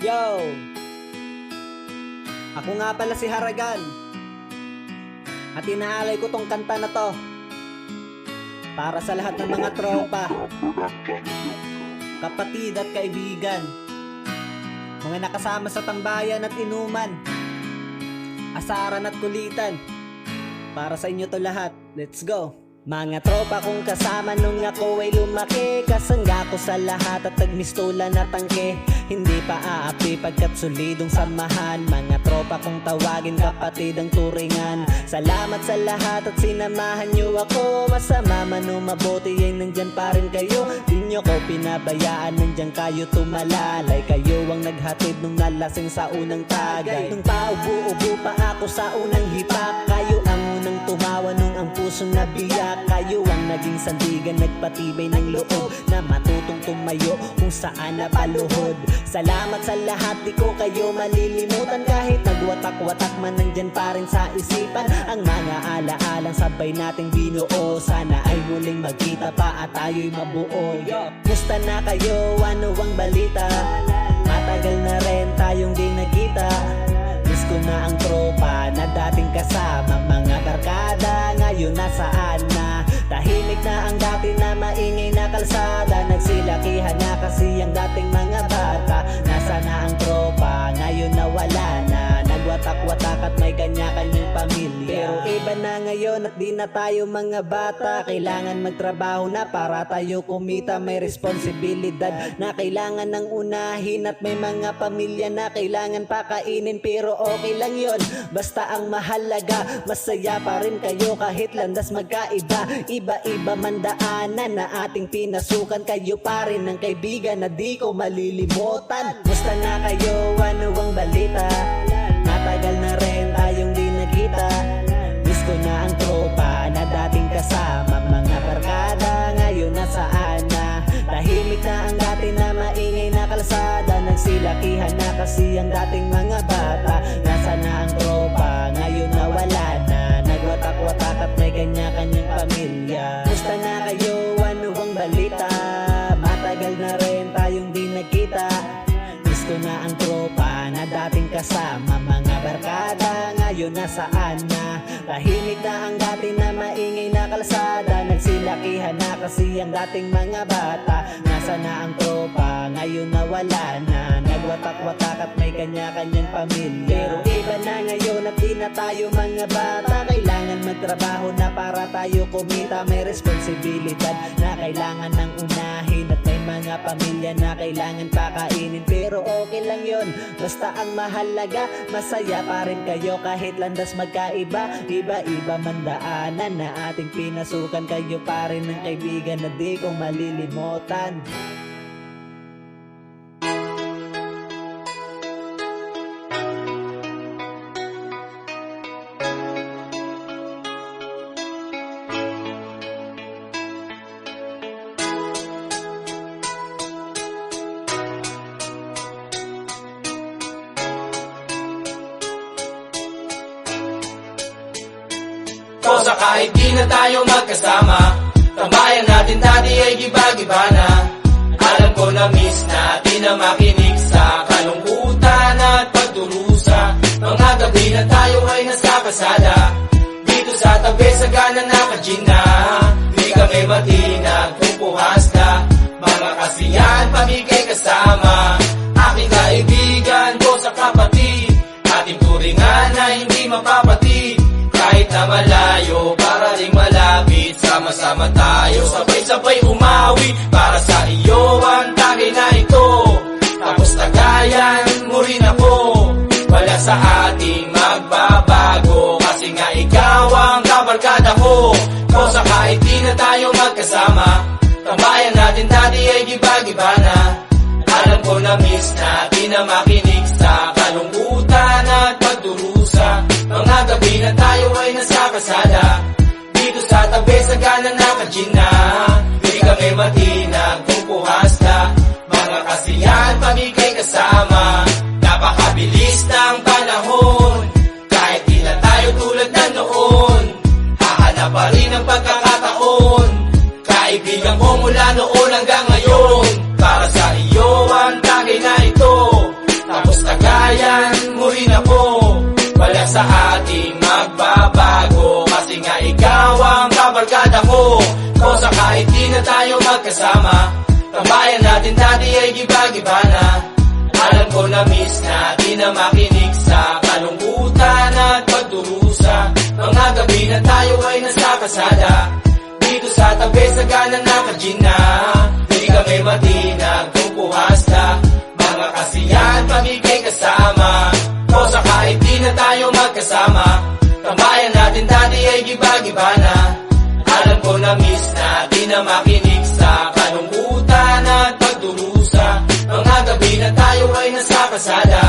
Yo! Ako nga pala si Haragan. At inaalay ko tong kanta na to para sa lahat ng mga tropa, kapatid at kaibigan, mga nakasama sa tambayan at inuman, asaran at kulitan. Para sa inyo to lahat. Let's go! Mga tropa kong kasama nung ako ay lumaki, kasangga ko sa lahat at nagmistola na tangke. Hindi pa aapi pagkat solidong samahan. Mga tropa kong tawagin kapatid ang turingan. Salamat sa lahat at sinamahan nyo ako. Masama man o mabuti ay nandyan pa rin kayo. Di nyo ko pinabayaan, nandyan kayo tumalalay. Kayo ang naghatid nung nalasing sa unang tagay. Nung paubo-ubo pa ako sa unang hipak, kayo ang unang tumawa nung ang pusong nabiyak. Kayo ang naging sandigan, nagpatibay ng loob na matutong tumayo kung saan napaluhod. Salamat sa lahat, di ko kayo malilimutan. Kahit nagwatak-watak man, nandyan pa rin sa isipan ang mga alaalang sabay nating binuo. Sana ay muling magkita pa at tayo'y mabuo. Musta na kayo? Ano ang balita? Matagal na rin tayong di nagkita. Miss ko na ang tropa na dating kasama. Mga barkada ngayon nasaan na? Tahimik na ang dati na maingay na kalsada. Nagsilakihan na kasi ang dating mga bata. Nasa na ang tropa, ngayon nawala na. Nagwatak-watak at may kanya-kanyang pamilya. Pero iba na ngayon at di na tayo mga bata. Kailangan magtrabaho na para tayo kumita. May responsibilidad na kailangan ng unahin. At may mga pamilya na kailangan pakainin. Pero okay lang yon, basta ang mahalaga masaya pa rin kayo kahit landas magkaiba. Iba-iba man daanan na ating pinasukan. Kayo pa rin ang kaibigan na di ko malilimutan. Musta na kayo? Ano ang balita? Matagal na rin tayong di nagkita. Miss ko na ang tropa na dating kasama. Mga barkada ngayon nasaan na? Tahimik na ang dati na maingay na kalsada. Nagsilakihan na kasi ang dating mga bata. Nasa na ang tropa, ngayon nawala na. Nagwatak-watak at may kanya-kanyang pamilya. Musta na kayo? Ano ang balita? Matagal na rin tayong di nagkita. Miss ko na ang tropa na dating kasama. Mga barkada ngayon nasaan na? Tahimik na ang dati na maingay na kalsada. Nagsilakihan na kasi ang dating mga bata. Nasa na ang tropa, ngayon nawala na. Nagwatak-watak at may kanya-kanyang pamilya. Pero iba na ngayon at di na tayo mga bata. Kailangan magtrabaho na para tayo kumita. May responsibilidad na kailangan ng unahin. At may mga pamilya na kailangan pakainin. Pero okay lang yon, basta ang mahalaga masaya pa rin kayo kahit landas magkaiba. Iba-iba man daanan na ating pinasukan. Kayo pa rin ang kaibigan na di ko malilimutan. O sa kahit di na tayo magkasama, tambayan natin dati ay giba-giba na. Alam ko na miss natin na makinig sa kalungkutan at pagdurusa. Mga gabi na tayo ay nasa kasada, dito sa tabi sa gana naka-gin na. Di kami matinag, pupuhas na. Mga kasiyahan, pamigay kasama. Aking kaibigan ko sa kapatid, ating turingan na hindi mapapatid. Kahit na malayo, para ring malapit, sama-sama tayo, sabay-sabay umawi para sa iyo ang tagay na ito. Tapos tagayan mo rin ako, wala sa ating magbabago, kasi nga ikaw ang kabarkada ko. O sa kahit di na tayo magkasama, tambayan natin dati ay giba-giba na. Alam ko na miss natin na makinig sa kalungkutan at pagdurusa. Mga gabi na tayo ay nasa kasada, dito sa tabi sa gana naka-gin na. Di kami matinag, pupuhas na. Mga kasiyahan, pamigay kasama. Napakabilis ng panahon, kahit di na tayo tulad na noon. Hahanap pa rin ang pagkakataon, kaibigan ko mula noon hanggang ngayon. Para sa iyo ang tagay na ito, ko Kosa kahit di na tayo magkasama Tambayan natin dati ay giba-giba na Alam ko na miss natin na makinig sa kalungkutan at pagdurusa Mga gabi na tayo ay nasa kasada Dito sa tabi sa gana naka-gin na Di kami matinag kung puhasta Mga kasiyahan pagiging kasama Kosa kahit di na tayo magkasama Tambayan natin dati ay giba-giba na Alam ko na miss natin na makinig sa kalungkutan at pagdurusa Mga gabi na tayo ay nasa kasada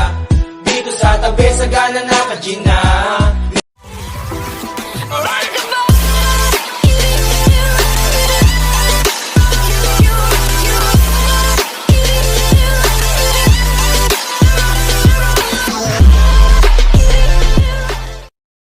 Dito sa tabi sa gana naka-gin na